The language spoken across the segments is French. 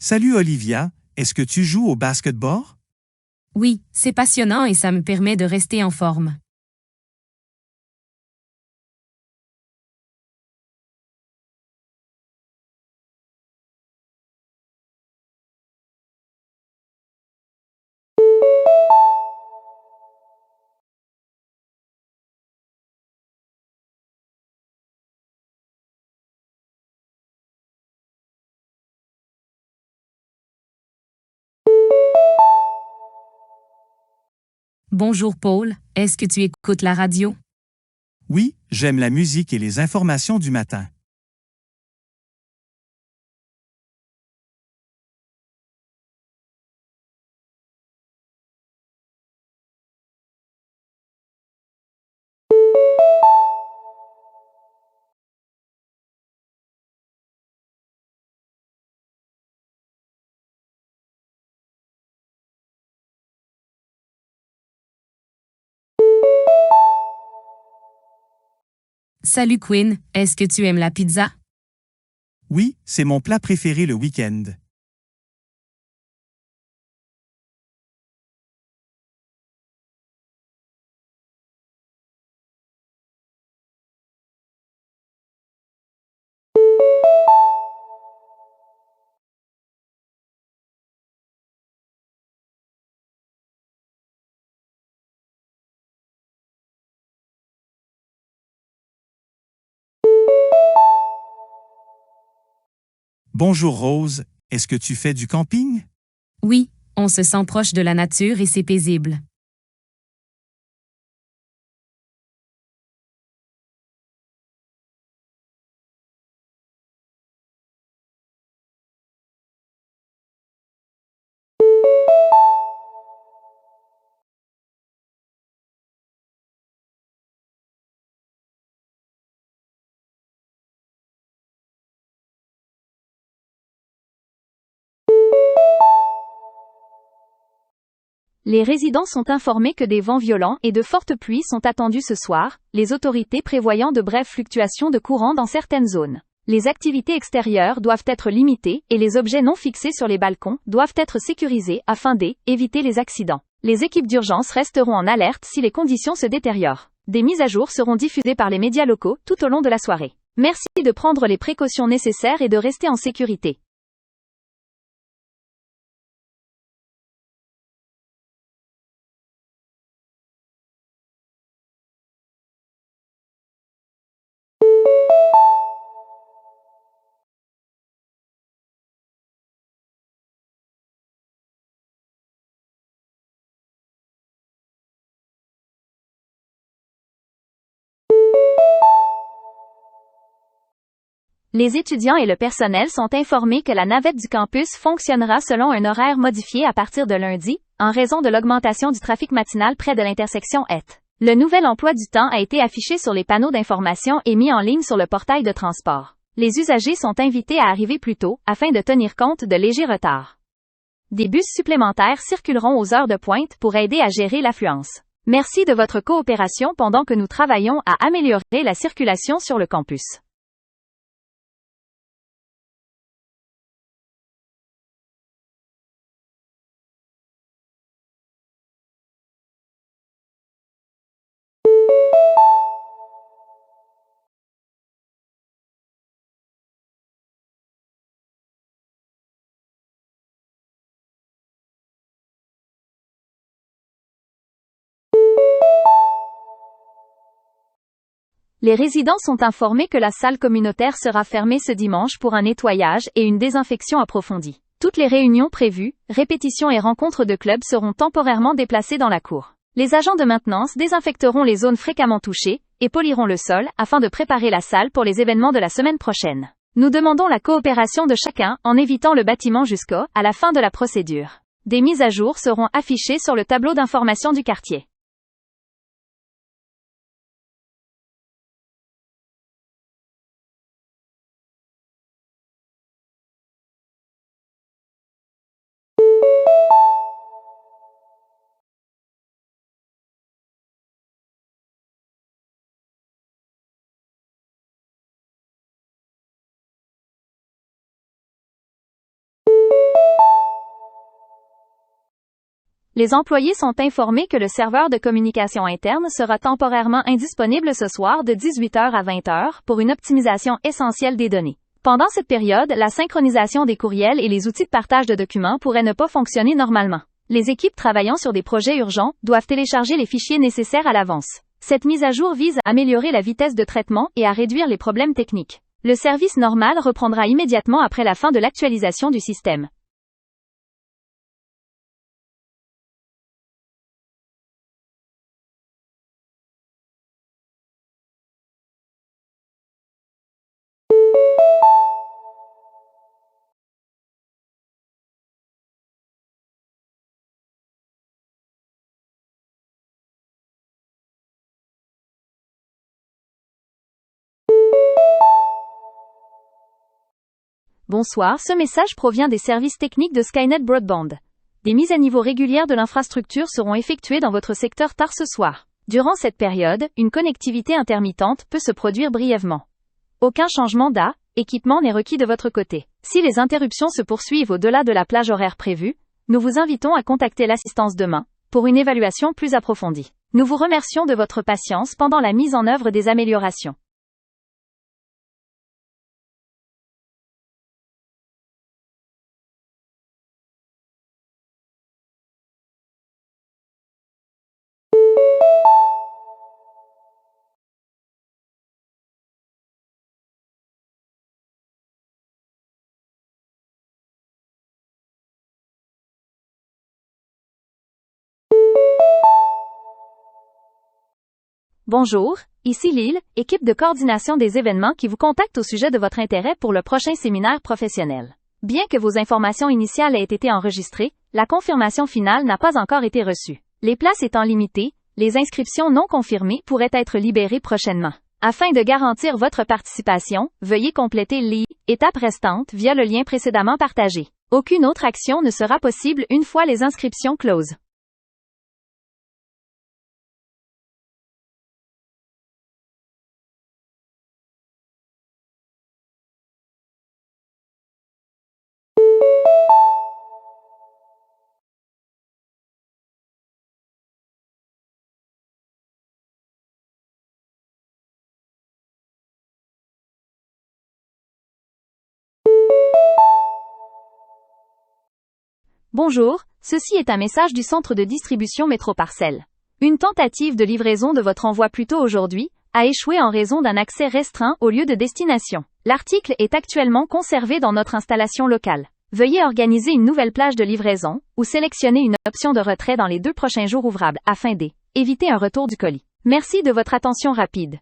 Salut Olivia, est-ce que tu joues au basketball? Oui, c'est passionnant et ça me permet de rester en forme. Bonjour Paul, est-ce que tu écoutes la radio? Oui, j'aime la musique et les informations du matin. Salut Quinn, est-ce que tu aimes la pizza? Oui, c'est mon plat préféré le week-end. Bonjour Rose, est-ce que tu fais du camping? Oui, on se sent proche de la nature et c'est paisible. Les résidents sont informés que des vents violents et de fortes pluies sont attendus ce soir, les autorités prévoyant de brèves fluctuations de courant dans certaines zones. Les activités extérieures doivent être limitées et les objets non fixés sur les balcons doivent être sécurisés afin d'éviter les accidents. Les équipes d'urgence resteront en alerte si les conditions se détériorent. Des mises à jour seront diffusées par les médias locaux tout au long de la soirée. Merci de prendre les précautions nécessaires et de rester en sécurité. Les étudiants et le personnel sont informés que la navette du campus fonctionnera selon un horaire modifié à partir de lundi, en raison de l'augmentation du trafic matinal près de l'intersection ET. Le nouvel emploi du temps a été affiché sur les panneaux d'information et mis en ligne sur le portail de transport. Les usagers sont invités à arriver plus tôt, afin de tenir compte de légers retards. Des bus supplémentaires circuleront aux heures de pointe pour aider à gérer l'affluence. Merci de votre coopération pendant que nous travaillons à améliorer la circulation sur le campus. Les résidents sont informés que la salle communautaire sera fermée ce dimanche pour un nettoyage et une désinfection approfondie. Toutes les réunions prévues, répétitions et rencontres de club seront temporairement déplacées dans la cour. Les agents de maintenance désinfecteront les zones fréquemment touchées et poliront le sol afin de préparer la salle pour les événements de la semaine prochaine. Nous demandons la coopération de chacun en évitant le bâtiment jusqu'à la fin de la procédure. Des mises à jour seront affichées sur le tableau d'information du quartier. Les employés sont informés que le serveur de communication interne sera temporairement indisponible ce soir de 18 h à 20 h pour une optimisation essentielle des données. Pendant cette période, la synchronisation des courriels et les outils de partage de documents pourraient ne pas fonctionner normalement. Les équipes travaillant sur des projets urgents doivent télécharger les fichiers nécessaires à l'avance. Cette mise à jour vise à améliorer la vitesse de traitement et à réduire les problèmes techniques. Le service normal reprendra immédiatement après la fin de l'actualisation du système. Bonsoir, ce message provient des services techniques de Skynet Broadband. Des mises à niveau régulières de l'infrastructure seront effectuées dans votre secteur tard ce soir. Durant cette période, une connectivité intermittente peut se produire brièvement. Aucun changement d'équipement n'est requis de votre côté. Si les interruptions se poursuivent au-delà de la plage horaire prévue, nous vous invitons à contacter l'assistance demain pour une évaluation plus approfondie. Nous vous remercions de votre patience pendant la mise en œuvre des améliorations. Bonjour, ici Lille, équipe de coordination des événements qui vous contacte au sujet de votre intérêt pour le prochain séminaire professionnel. Bien que vos informations initiales aient été enregistrées, la confirmation finale n'a pas encore été reçue. Les places étant limitées, les inscriptions non confirmées pourraient être libérées prochainement. Afin de garantir votre participation, veuillez compléter les étapes restantes via le lien précédemment partagé. Aucune autre action ne sera possible une fois les inscriptions closes. Bonjour, ceci est un message du centre de distribution Métroparcelle. Une tentative de livraison de votre envoi plus tôt aujourd'hui a échoué en raison d'un accès restreint au lieu de destination. L'article est actuellement conservé dans notre installation locale. Veuillez organiser une nouvelle plage de livraison ou sélectionner une option de retrait dans les 2 prochains jours ouvrables afin d'éviter un retour du colis. Merci de votre attention rapide.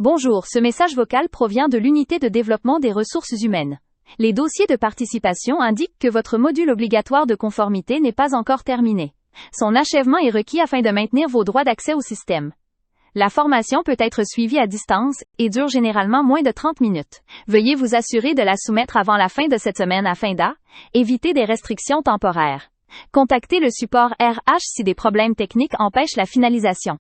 Bonjour, ce message vocal provient de l'unité de développement des ressources humaines. Les dossiers de participation indiquent que votre module obligatoire de conformité n'est pas encore terminé. Son achèvement est requis afin de maintenir vos droits d'accès au système. La formation peut être suivie à distance et dure généralement moins de 30 minutes. Veuillez vous assurer de la soumettre avant la fin de cette semaine afin d'éviter des restrictions temporaires. Contactez le support RH si des problèmes techniques empêchent la finalisation.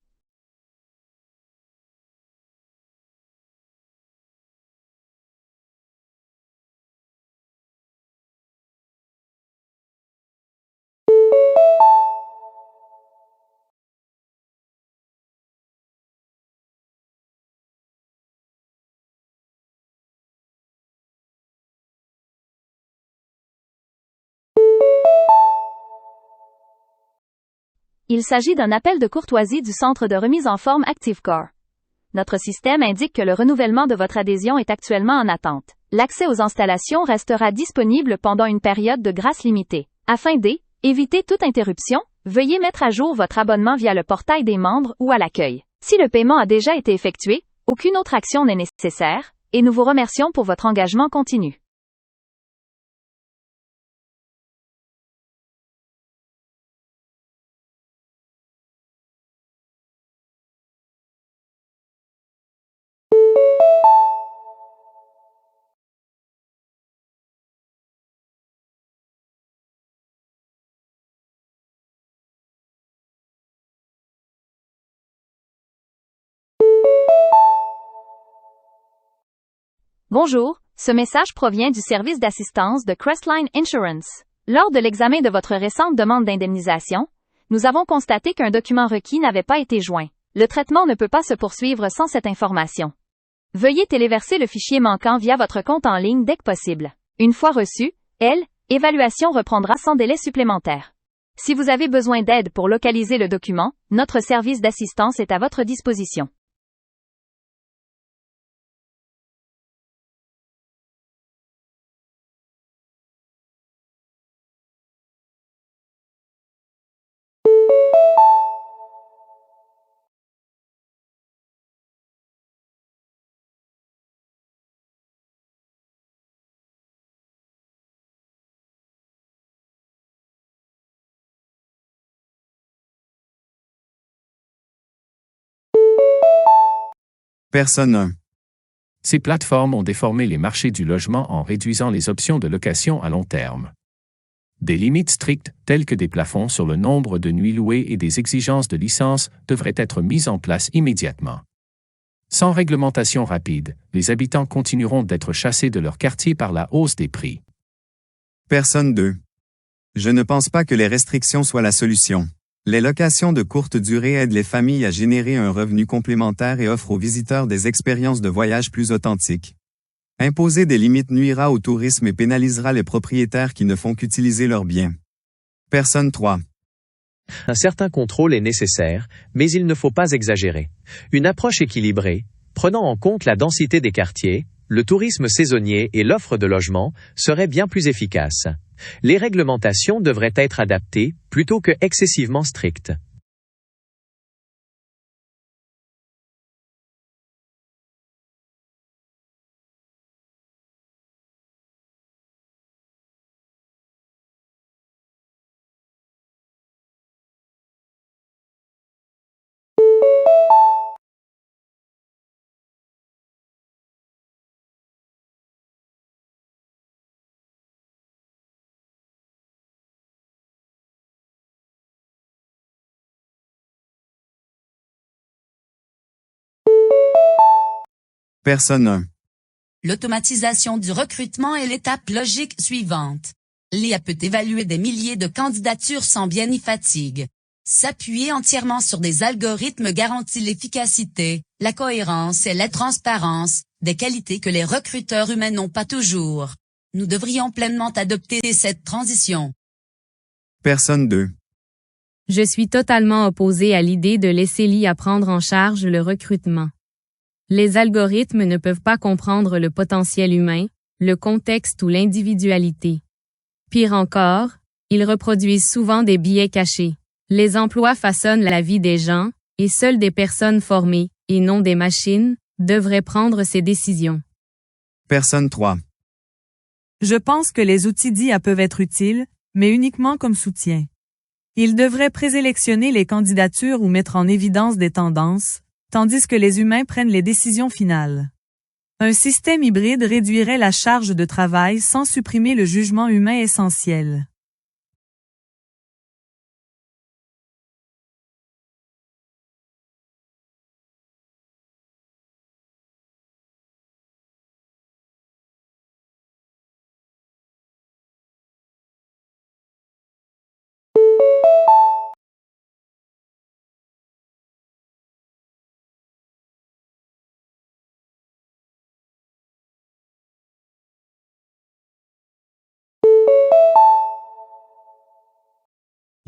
Il s'agit d'un appel de courtoisie du centre de remise en forme ActiveCore. Notre système indique que le renouvellement de votre adhésion est actuellement en attente. L'accès aux installations restera disponible pendant une période de grâce limitée. Afin d'éviter toute interruption, veuillez mettre à jour votre abonnement via le portail des membres ou à l'accueil. Si le paiement a déjà été effectué, aucune autre action n'est nécessaire, et nous vous remercions pour votre engagement continu. Bonjour, ce message provient du service d'assistance de Crestline Insurance. Lors de l'examen de votre récente demande d'indemnisation, nous avons constaté qu'un document requis n'avait pas été joint. Le traitement ne peut pas se poursuivre sans cette information. Veuillez téléverser le fichier manquant via votre compte en ligne dès que possible. Une fois reçu, l'évaluation reprendra sans délai supplémentaire. Si vous avez besoin d'aide pour localiser le document, notre service d'assistance est à votre disposition. Personne 1. Ces plateformes ont déformé les marchés du logement en réduisant les options de location à long terme. Des limites strictes, telles que des plafonds sur le nombre de nuits louées et des exigences de licence, devraient être mises en place immédiatement. Sans réglementation rapide, les habitants continueront d'être chassés de leur quartier par la hausse des prix. Personne 2. Je ne pense pas que les restrictions soient la solution. Les locations de courte durée aident les familles à générer un revenu complémentaire et offrent aux visiteurs des expériences de voyage plus authentiques. Imposer des limites nuira au tourisme et pénalisera les propriétaires qui ne font qu'utiliser leurs biens. Personne 3. Un certain contrôle est nécessaire, mais il ne faut pas exagérer. Une approche équilibrée, prenant en compte la densité des quartiers, le tourisme saisonnier et l'offre de logement, serait bien plus efficace. Les réglementations devraient être adaptées, plutôt que excessivement strictes. Personne 1. L'automatisation du recrutement est l'étape logique suivante. L'IA peut évaluer des milliers de candidatures sans bien ni fatigue. S'appuyer entièrement sur des algorithmes garantit l'efficacité, la cohérence et la transparence, des qualités que les recruteurs humains n'ont pas toujours. Nous devrions pleinement adopter cette transition. Personne 2. Je suis totalement opposé à l'idée de laisser l'IA prendre en charge le recrutement. Les algorithmes ne peuvent pas comprendre le potentiel humain, le contexte ou l'individualité. Pire encore, ils reproduisent souvent des biais cachés. Les emplois façonnent la vie des gens, et seules des personnes formées, et non des machines, devraient prendre ces décisions. Personne 3. Je pense que les outils d'IA peuvent être utiles, mais uniquement comme soutien. Ils devraient présélectionner les candidatures ou mettre en évidence des tendances, tandis que les humains prennent les décisions finales. Un système hybride réduirait la charge de travail sans supprimer le jugement humain essentiel.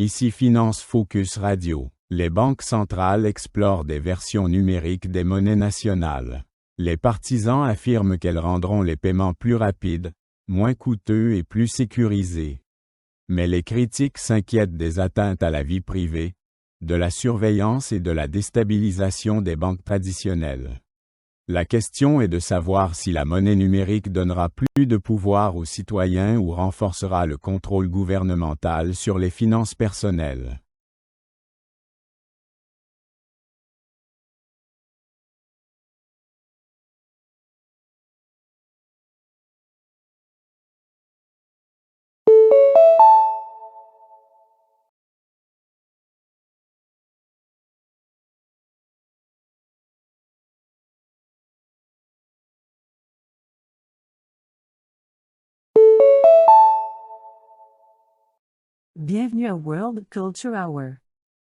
Ici Finance Focus Radio. Les banques centrales explorent des versions numériques des monnaies nationales. Les partisans affirment qu'elles rendront les paiements plus rapides, moins coûteux et plus sécurisés. Mais les critiques s'inquiètent des atteintes à la vie privée, de la surveillance et de la déstabilisation des banques traditionnelles. La question est de savoir si la monnaie numérique donnera plus de pouvoir aux citoyens ou renforcera le contrôle gouvernemental sur les finances personnelles. Bienvenue à World Culture Hour.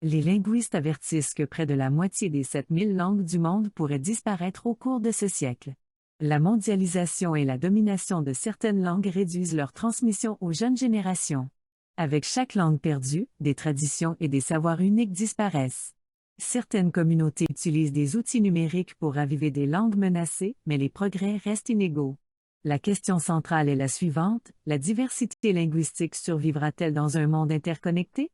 Les linguistes avertissent que près de la moitié des 7000 langues du monde pourraient disparaître au cours de ce siècle. La mondialisation et la domination de certaines langues réduisent leur transmission aux jeunes générations. Avec chaque langue perdue, des traditions et des savoirs uniques disparaissent. Certaines communautés utilisent des outils numériques pour raviver des langues menacées, mais les progrès restent inégaux. La question centrale est la suivante: la diversité linguistique survivra-t-elle dans un monde interconnecté?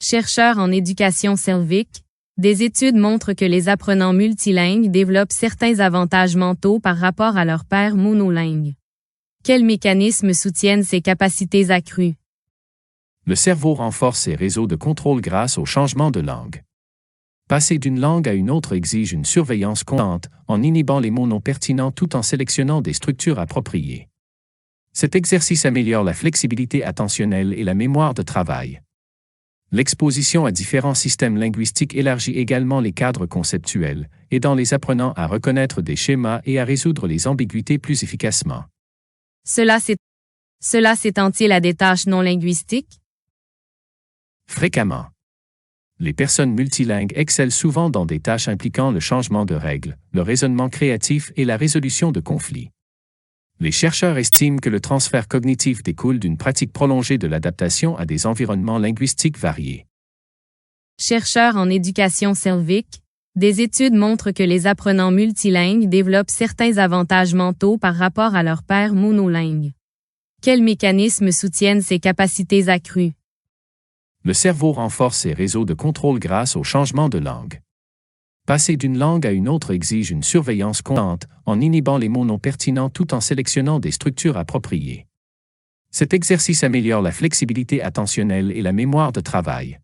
Chercheurs en éducation cervique, des études montrent que les apprenants multilingues développent certains avantages mentaux par rapport à leurs pairs monolingues. Quels mécanismes soutiennent ces capacités accrues? Le cerveau renforce ses réseaux de contrôle grâce au changement de langue. Passer d'une langue à une autre exige une surveillance constante, en inhibant les mots non pertinents tout en sélectionnant des structures appropriées. Cet exercice améliore la flexibilité attentionnelle et la mémoire de travail. L'exposition à différents systèmes linguistiques élargit également les cadres conceptuels, aidant les apprenants à reconnaître des schémas et à résoudre les ambiguïtés plus efficacement. Cela s'étend-il à des tâches non linguistiques? Fréquemment. Les personnes multilingues excellent souvent dans des tâches impliquant le changement de règles, le raisonnement créatif et la résolution de conflits. Les chercheurs estiment que le transfert cognitif découle d'une pratique prolongée de l'adaptation à des environnements linguistiques variés. Chercheurs en éducation cervique, des études montrent que les apprenants multilingues développent certains avantages mentaux par rapport à leurs pairs monolingues. Quels mécanismes soutiennent ces capacités accrues? Le cerveau renforce ses réseaux de contrôle grâce au changement de langue. Passer d'une langue à une autre exige une surveillance constante, en inhibant les mots non pertinents tout en sélectionnant des structures appropriées. Cet exercice améliore la flexibilité attentionnelle et la mémoire de travail.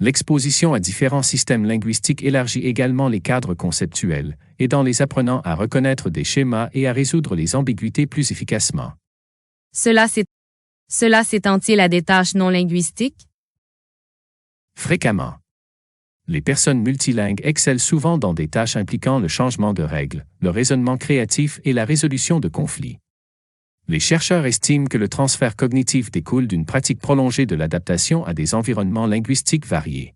L'exposition à différents systèmes linguistiques élargit également les cadres conceptuels, aidant les apprenants à reconnaître des schémas et à résoudre les ambiguïtés plus efficacement. Cela s'étend-il à des tâches non linguistiques? Fréquemment. Les personnes multilingues excellent souvent dans des tâches impliquant le changement de règles, le raisonnement créatif et la résolution de conflits. Les chercheurs estiment que le transfert cognitif découle d'une pratique prolongée de l'adaptation à des environnements linguistiques variés.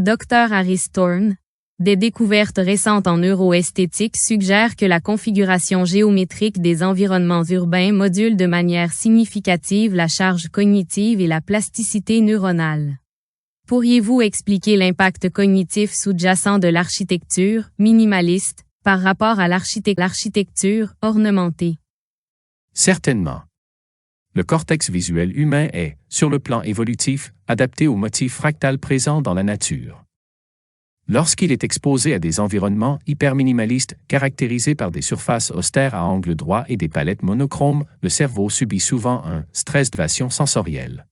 Dr. Harry Storn, des découvertes récentes en neuroesthétique suggèrent que la configuration géométrique des environnements urbains module de manière significative la charge cognitive et la plasticité neuronale. Pourriez-vous expliquer l'impact cognitif sous-jacent de l'architecture minimaliste par rapport à l'architecture ornementée? Certainement. Le cortex visuel humain est, sur le plan évolutif, adapté aux motifs fractals présents dans la nature. Lorsqu'il est exposé à des environnements hyperminimalistes caractérisés par des surfaces austères à angle droit et des palettes monochromes, le cerveau subit souvent un stress d'activation sensorielle.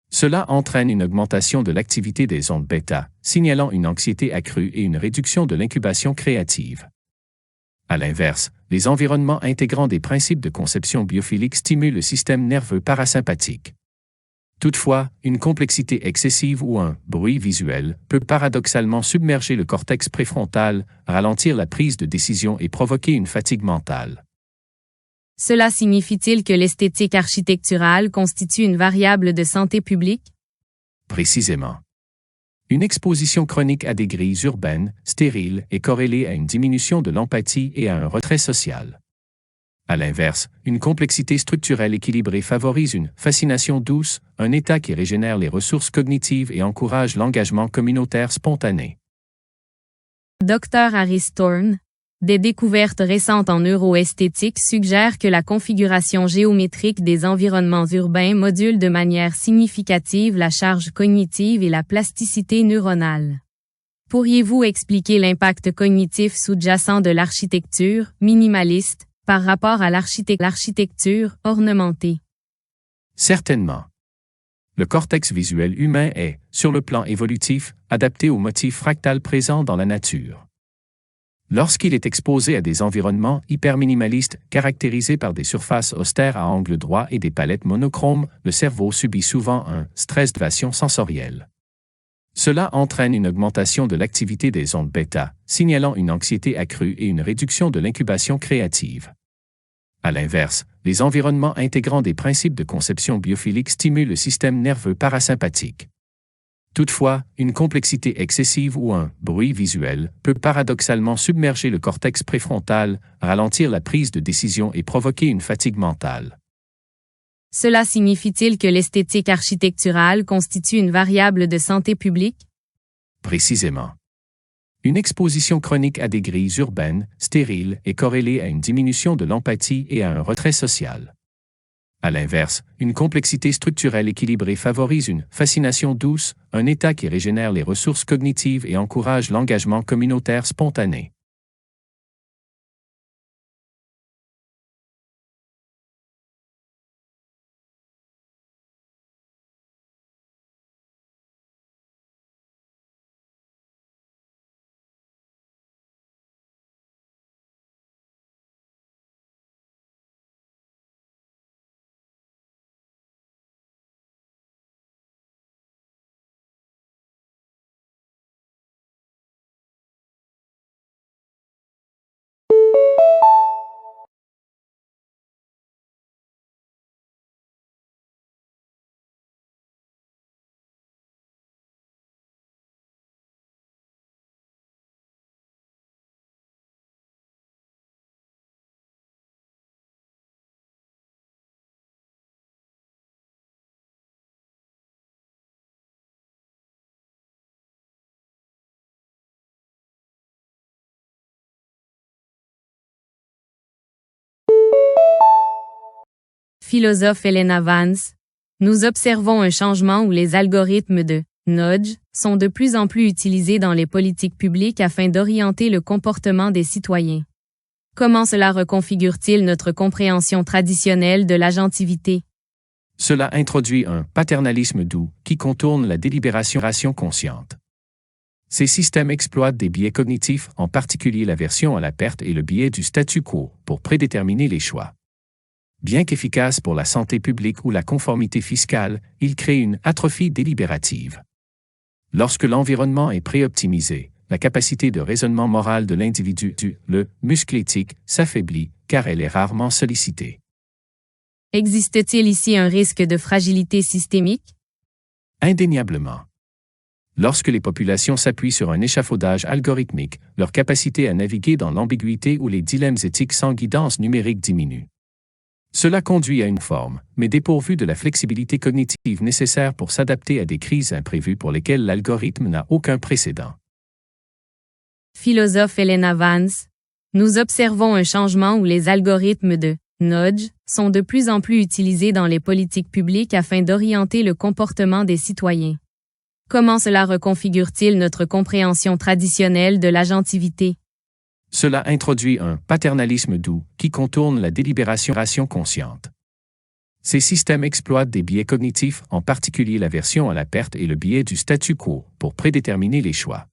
Cela entraîne une augmentation de l'activité des ondes bêta, signalant une anxiété accrue et une réduction de l'incubation créative. À l'inverse, les environnements intégrant des principes de conception biophilique stimulent le système nerveux parasympathique. Toutefois, une complexité excessive ou un bruit visuel peut paradoxalement submerger le cortex préfrontal, ralentir la prise de décision et provoquer une fatigue mentale. Cela signifie-t-il que l'esthétique architecturale constitue une variable de santé publique? Précisément. Une exposition chronique à des grilles urbaines, stériles, est corrélée à une diminution de l'empathie et à un retrait social. À l'inverse, une complexité structurelle équilibrée favorise une fascination douce, un état qui régénère les ressources cognitives et encourage l'engagement communautaire spontané. Dr. Harry Thorne, des découvertes récentes en neuroesthétique suggèrent que la configuration géométrique des environnements urbains module de manière significative la charge cognitive et la plasticité neuronale. Pourriez-vous expliquer l'impact cognitif sous-jacent de l'architecture minimaliste par rapport à l'architecture ornementée? Certainement. Le cortex visuel humain est, sur le plan évolutif, adapté aux motifs fractales présents dans la nature. Lorsqu'il est exposé à des environnements hyperminimalistes caractérisés par des surfaces austères à angle droit et des palettes monochromes, le cerveau subit souvent un stress d'activation sensorielle. Cela entraîne une augmentation de l'activité des ondes bêta, signalant une anxiété accrue et une réduction de l'incubation créative. À l'inverse, les environnements intégrant des principes de conception biophilique stimulent le système nerveux parasympathique. Toutefois, une complexité excessive ou un bruit visuel peut paradoxalement submerger le cortex préfrontal, ralentir la prise de décision et provoquer une fatigue mentale. Cela signifie-t-il que l'esthétique architecturale constitue une variable de santé publique? Précisément. Une exposition chronique à des grilles urbaines, stériles, est corrélée à une diminution de l'empathie et à un retrait social. À l'inverse, une complexité structurelle équilibrée favorise une fascination douce, un état qui régénère les ressources cognitives et encourage l'engagement communautaire spontané. Philosophe Elena Vance, nous observons un changement où les algorithmes de nudge sont de plus en plus utilisés dans les politiques publiques afin d'orienter le comportement des citoyens. Comment cela reconfigure-t-il notre compréhension traditionnelle de l'agentivité? Cela introduit un paternalisme doux qui contourne la délibération consciente. Ces systèmes exploitent des biais cognitifs, en particulier l'aversion à la perte et le biais du statu quo, pour prédéterminer les choix. Bien qu'efficace pour la santé publique ou la conformité fiscale, il crée une atrophie délibérative. Lorsque l'environnement est préoptimisé, la capacité de raisonnement moral de l'individu, le muscle éthique, s'affaiblit, car elle est rarement sollicitée. Existe-t-il ici un risque de fragilité systémique? Indéniablement. Lorsque les populations s'appuient sur un échafaudage algorithmique, leur capacité à naviguer dans l'ambiguïté ou les dilemmes éthiques sans guidance numérique diminue. Cela conduit à une forme, mais dépourvue de la flexibilité cognitive nécessaire pour s'adapter à des crises imprévues pour lesquelles l'algorithme n'a aucun précédent. Philosophe Elena Vance, nous observons un changement où les algorithmes de nudge sont de plus en plus utilisés dans les politiques publiques afin d'orienter le comportement des citoyens. Comment cela reconfigure-t-il notre compréhension traditionnelle de l'agentivité? Cela introduit un paternalisme doux qui contourne la délibération consciente. Ces systèmes exploitent des biais cognitifs, en particulier l'aversion à la perte et le biais du statu quo, pour prédéterminer les choix.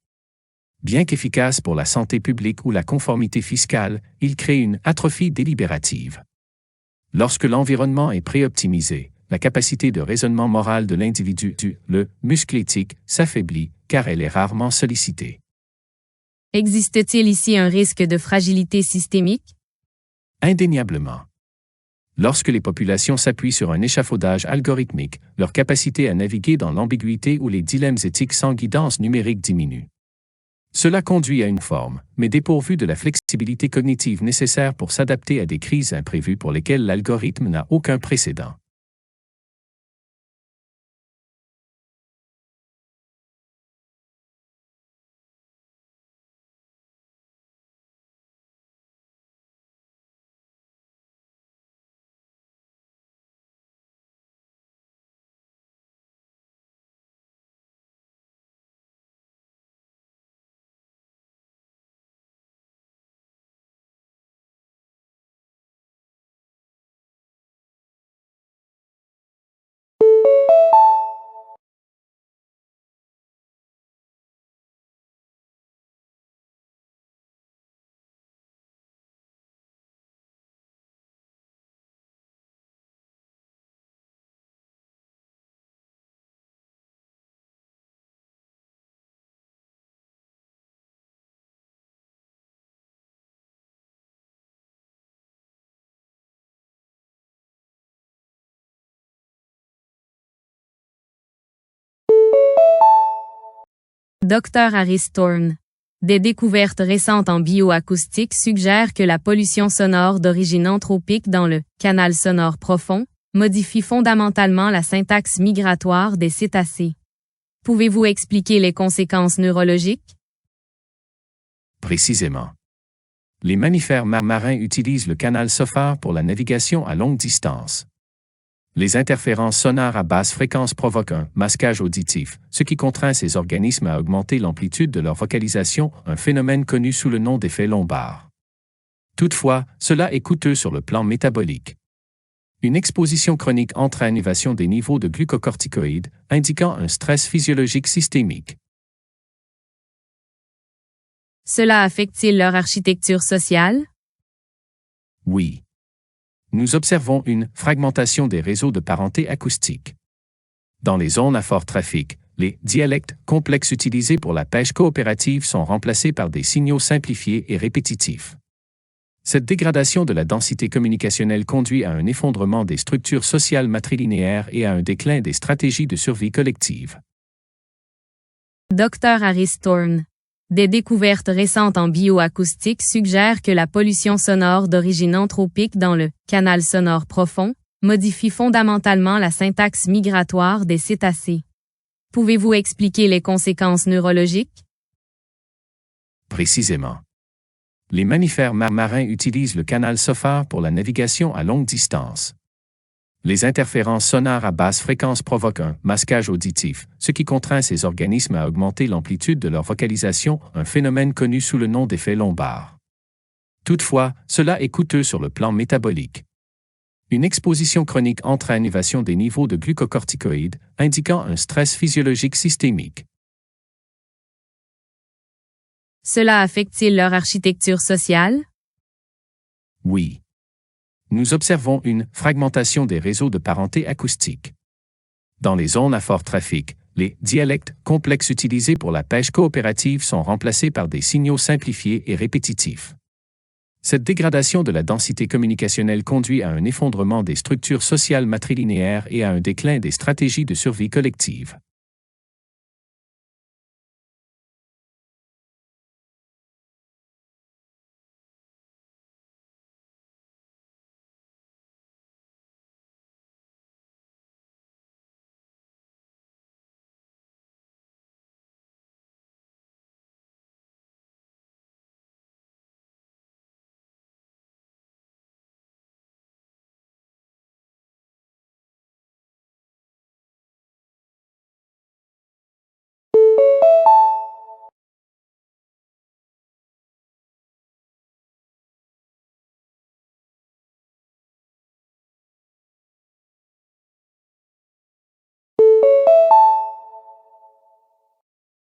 Bien qu'efficace pour la santé publique ou la conformité fiscale, ils créent une atrophie délibérative. Lorsque l'environnement est préoptimisé, la capacité de raisonnement moral de l'individu, le muscle éthique, s'affaiblit, car elle est rarement sollicitée. Existe-t-il ici un risque de fragilité systémique? Indéniablement. Lorsque les populations s'appuient sur un échafaudage algorithmique, leur capacité à naviguer dans l'ambiguïté ou les dilemmes éthiques sans guidance numérique diminue. Cela conduit à une forme, mais dépourvue de la flexibilité cognitive nécessaire pour s'adapter à des crises imprévues pour lesquelles l'algorithme n'a aucun précédent. Dr. Harris Thorne. Des découvertes récentes en bioacoustique suggèrent que la pollution sonore d'origine anthropique dans le canal sonore profond modifie fondamentalement la syntaxe migratoire des cétacés. Pouvez-vous expliquer les conséquences neurologiques? Précisément. Les mammifères marins utilisent le canal sophare pour la navigation à longue distance. Les interférences sonores à basse fréquence provoquent un masquage auditif, ce qui contraint ces organismes à augmenter l'amplitude de leur vocalisation, un phénomène connu sous le nom d'effet lombard. Toutefois, cela est coûteux sur le plan métabolique. Une exposition chronique entraîne une élévation des niveaux de glucocorticoïdes, indiquant un stress physiologique systémique. Cela affecte-t-il leur architecture sociale? Oui. Nous observons une fragmentation des réseaux de parenté acoustique. Dans les zones à fort trafic, les dialectes complexes utilisés pour la pêche coopérative sont remplacés par des signaux simplifiés et répétitifs. Cette dégradation de la densité communicationnelle conduit à un effondrement des structures sociales matrilinéaires et à un déclin des stratégies de survie collective. Dr. Harris Thorne. Des découvertes récentes en bioacoustique suggèrent que la pollution sonore d'origine anthropique dans le canal sonore profond modifie fondamentalement la syntaxe migratoire des cétacés. Pouvez-vous expliquer les conséquences neurologiques? Précisément. Les mammifères marins utilisent le canal sophare pour la navigation à longue distance. Les interférences sonores à basse fréquence provoquent un masquage auditif, ce qui contraint ces organismes à augmenter l'amplitude de leur vocalisation, un phénomène connu sous le nom d'effet lombard. Toutefois, cela est coûteux sur le plan métabolique. Une exposition chronique entraîne une élévation des niveaux de glucocorticoïdes, indiquant un stress physiologique systémique. Cela affecte-t-il leur architecture sociale? Oui. Nous observons une fragmentation des réseaux de parenté acoustique. Dans les zones à fort trafic, les dialectes complexes utilisés pour la pêche coopérative sont remplacés par des signaux simplifiés et répétitifs. Cette dégradation de la densité communicationnelle conduit à un effondrement des structures sociales matrilinéaires et à un déclin des stratégies de survie collective.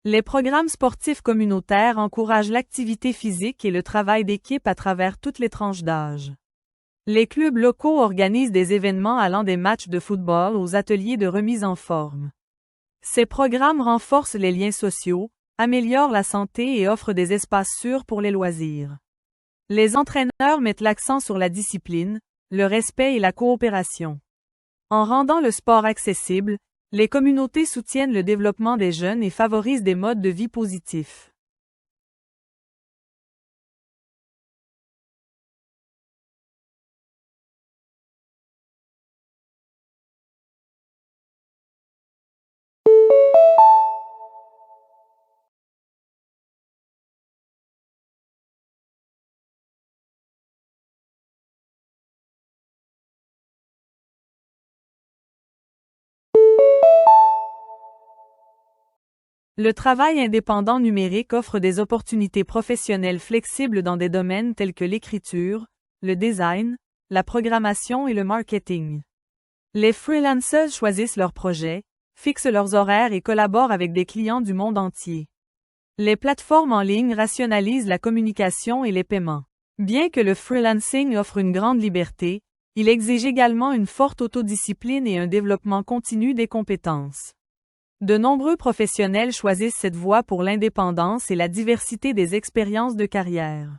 Les programmes sportifs communautaires encouragent l'activité physique et le travail d'équipe à travers toutes les tranches d'âge. Les clubs locaux organisent des événements allant des matchs de football aux ateliers de remise en forme. Ces programmes renforcent les liens sociaux, améliorent la santé et offrent des espaces sûrs pour les loisirs. Les entraîneurs mettent l'accent sur la discipline, le respect et la coopération. En rendant le sport accessible, les communautés soutiennent le développement des jeunes et favorisent des modes de vie positifs. Le travail indépendant numérique offre des opportunités professionnelles flexibles dans des domaines tels que l'écriture, le design, la programmation et le marketing. Les freelancers choisissent leurs projets, fixent leurs horaires et collaborent avec des clients du monde entier. Les plateformes en ligne rationalisent la communication et les paiements. Bien que le freelancing offre une grande liberté, il exige également une forte autodiscipline et un développement continu des compétences. De nombreux professionnels choisissent cette voie pour l'indépendance et la diversité des expériences de carrière.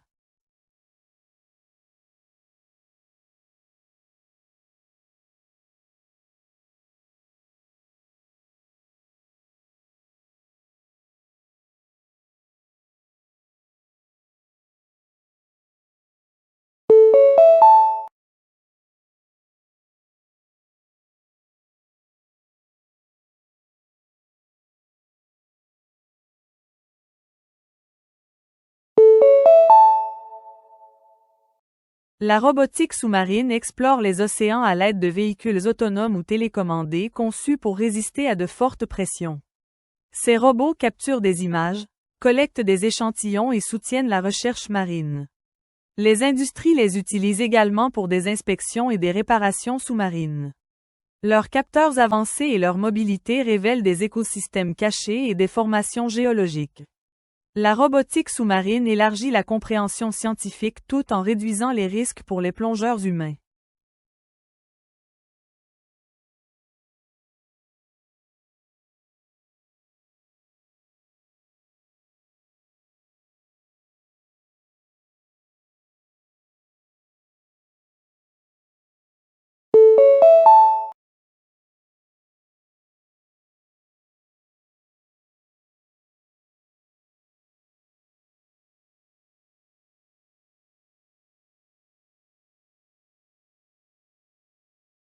La robotique sous-marine explore les océans à l'aide de véhicules autonomes ou télécommandés conçus pour résister à de fortes pressions. Ces robots capturent des images, collectent des échantillons et soutiennent la recherche marine. Les industries les utilisent également pour des inspections et des réparations sous-marines. Leurs capteurs avancés et leur mobilité révèlent des écosystèmes cachés et des formations géologiques. La robotique sous-marine élargit la compréhension scientifique tout en réduisant les risques pour les plongeurs humains.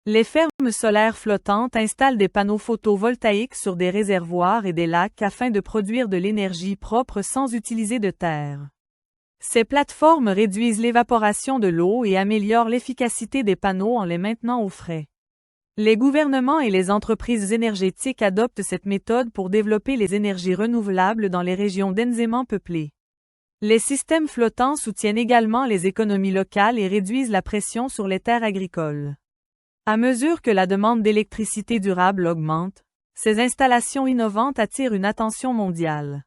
Les fermes solaires flottantes installent des panneaux photovoltaïques sur des réservoirs et des lacs afin de produire de l'énergie propre sans utiliser de terre. Ces plateformes réduisent l'évaporation de l'eau et améliorent l'efficacité des panneaux en les maintenant au frais. Les gouvernements et les entreprises énergétiques adoptent cette méthode pour développer les énergies renouvelables dans les régions densément peuplées. Les systèmes flottants soutiennent également les économies locales et réduisent la pression sur les terres agricoles. À mesure que la demande d'électricité durable augmente, ces installations innovantes attirent une attention mondiale.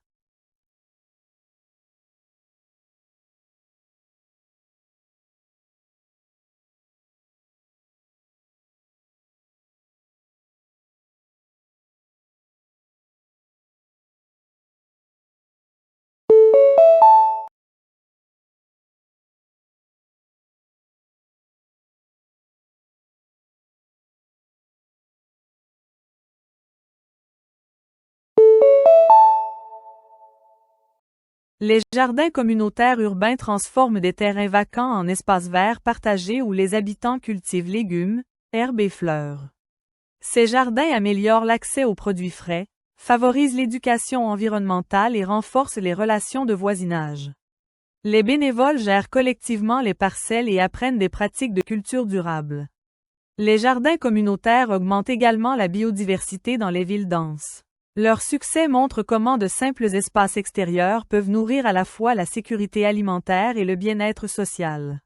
Les jardins communautaires urbains transforment des terrains vacants en espaces verts partagés où les habitants cultivent légumes, herbes et fleurs. Ces jardins améliorent l'accès aux produits frais, favorisent l'éducation environnementale et renforcent les relations de voisinage. Les bénévoles gèrent collectivement les parcelles et apprennent des pratiques de culture durable. Les jardins communautaires augmentent également la biodiversité dans les villes denses. Leur succès montre comment de simples espaces extérieurs peuvent nourrir à la fois la sécurité alimentaire et le bien-être social.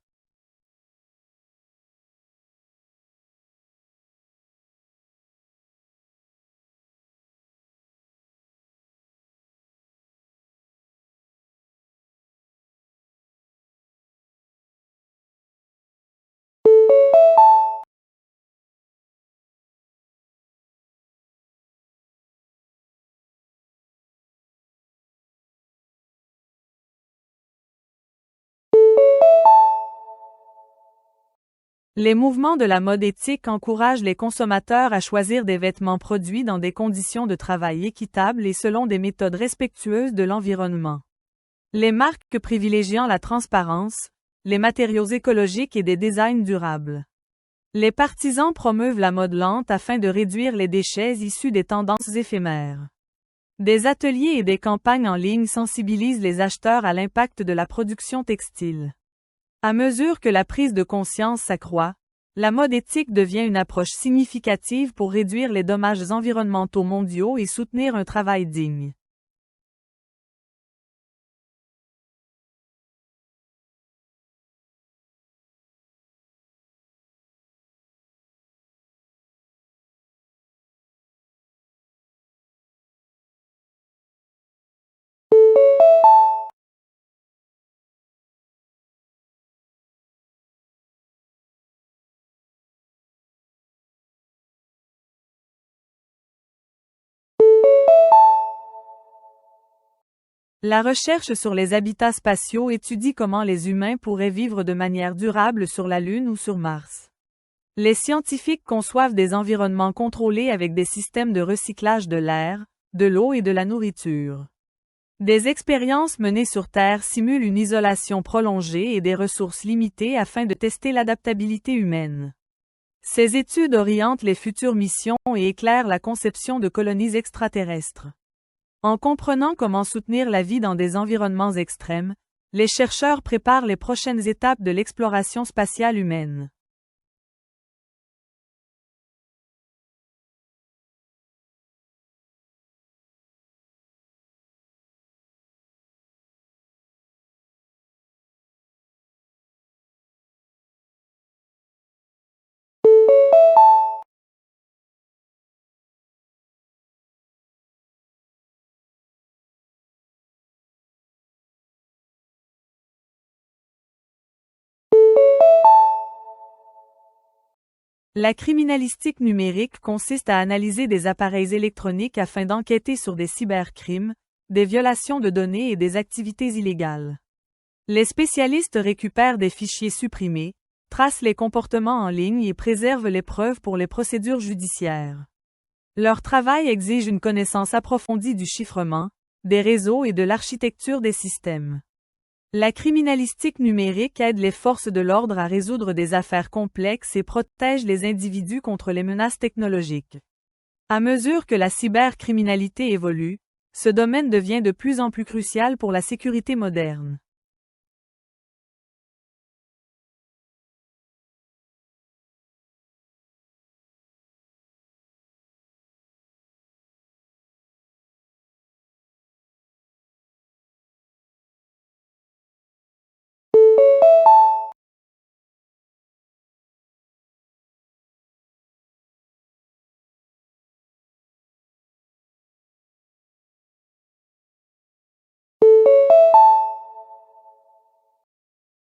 Les mouvements de la mode éthique encouragent les consommateurs à choisir des vêtements produits dans des conditions de travail équitables et selon des méthodes respectueuses de l'environnement. Les marques privilégiant la transparence, les matériaux écologiques et des designs durables. Les partisans promeuvent la mode lente afin de réduire les déchets issus des tendances éphémères. Des ateliers et des campagnes en ligne sensibilisent les acheteurs à l'impact de la production textile. À mesure que la prise de conscience s'accroît, la mode éthique devient une approche significative pour réduire les dommages environnementaux mondiaux et soutenir un travail digne. La recherche sur les habitats spatiaux étudie comment les humains pourraient vivre de manière durable sur la Lune ou sur Mars. Les scientifiques conçoivent des environnements contrôlés avec des systèmes de recyclage de l'air, de l'eau et de la nourriture. Des expériences menées sur Terre simulent une isolation prolongée et des ressources limitées afin de tester l'adaptabilité humaine. Ces études orientent les futures missions et éclairent la conception de colonies extraterrestres. En comprenant comment soutenir la vie dans des environnements extrêmes, les chercheurs préparent les prochaines étapes de l'exploration spatiale humaine. La criminalistique numérique consiste à analyser des appareils électroniques afin d'enquêter sur des cybercrimes, des violations de données et des activités illégales. Les spécialistes récupèrent des fichiers supprimés, tracent les comportements en ligne et préservent les preuves pour les procédures judiciaires. Leur travail exige une connaissance approfondie du chiffrement, des réseaux et de l'architecture des systèmes. La criminalistique numérique aide les forces de l'ordre à résoudre des affaires complexes et protège les individus contre les menaces technologiques. À mesure que la cybercriminalité évolue, ce domaine devient de plus en plus crucial pour la sécurité moderne.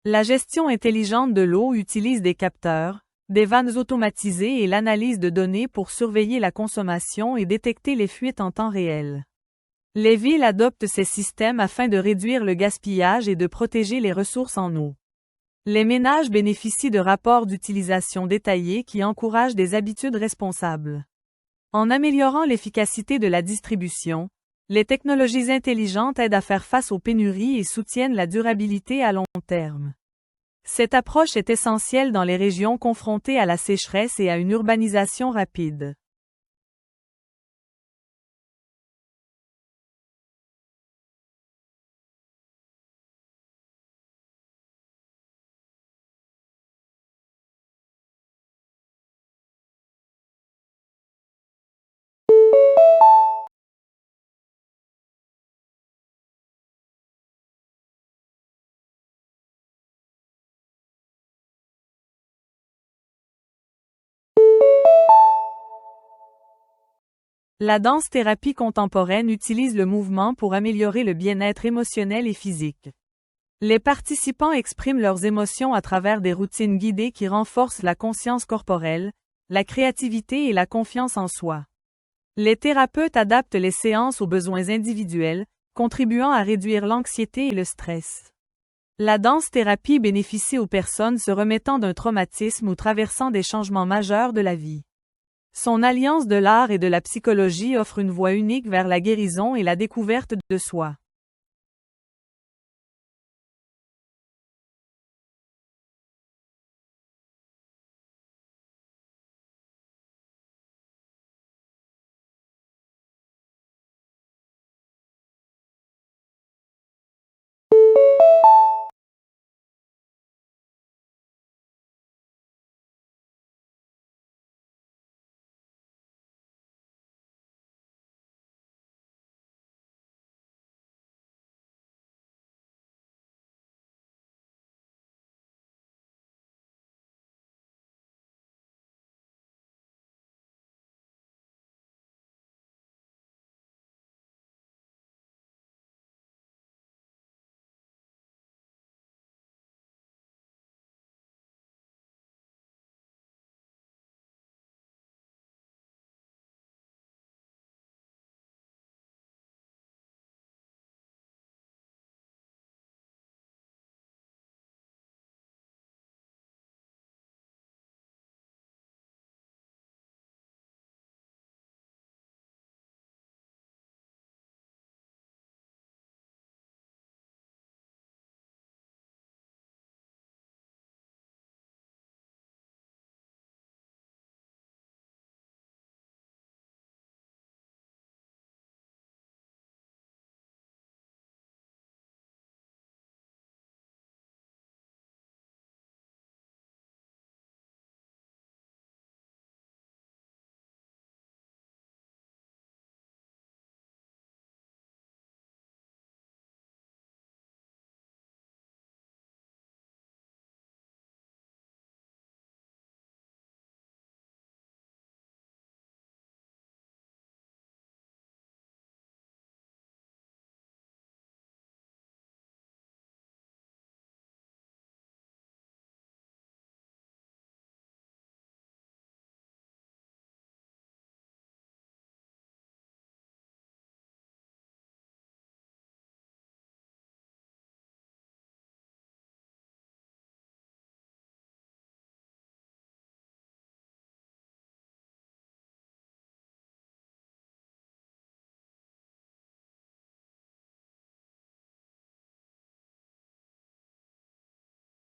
La gestion intelligente de l'eau utilise des capteurs, des vannes automatisées et l'analyse de données pour surveiller la consommation et détecter les fuites en temps réel. Les villes adoptent ces systèmes afin de réduire le gaspillage et de protéger les ressources en eau. Les ménages bénéficient de rapports d'utilisation détaillés qui encouragent des habitudes responsables. En améliorant l'efficacité de la distribution, les technologies intelligentes aident à faire face aux pénuries et soutiennent la durabilité à long terme. Cette approche est essentielle dans les régions confrontées à la sécheresse et à une urbanisation rapide. La danse-thérapie contemporaine utilise le mouvement pour améliorer le bien-être émotionnel et physique. Les participants expriment leurs émotions à travers des routines guidées qui renforcent la conscience corporelle, la créativité et la confiance en soi. Les thérapeutes adaptent les séances aux besoins individuels, contribuant à réduire l'anxiété et le stress. La danse-thérapie bénéficie aux personnes se remettant d'un traumatisme ou traversant des changements majeurs de la vie. Son alliance de l'art et de la psychologie offre une voie unique vers la guérison et la découverte de soi.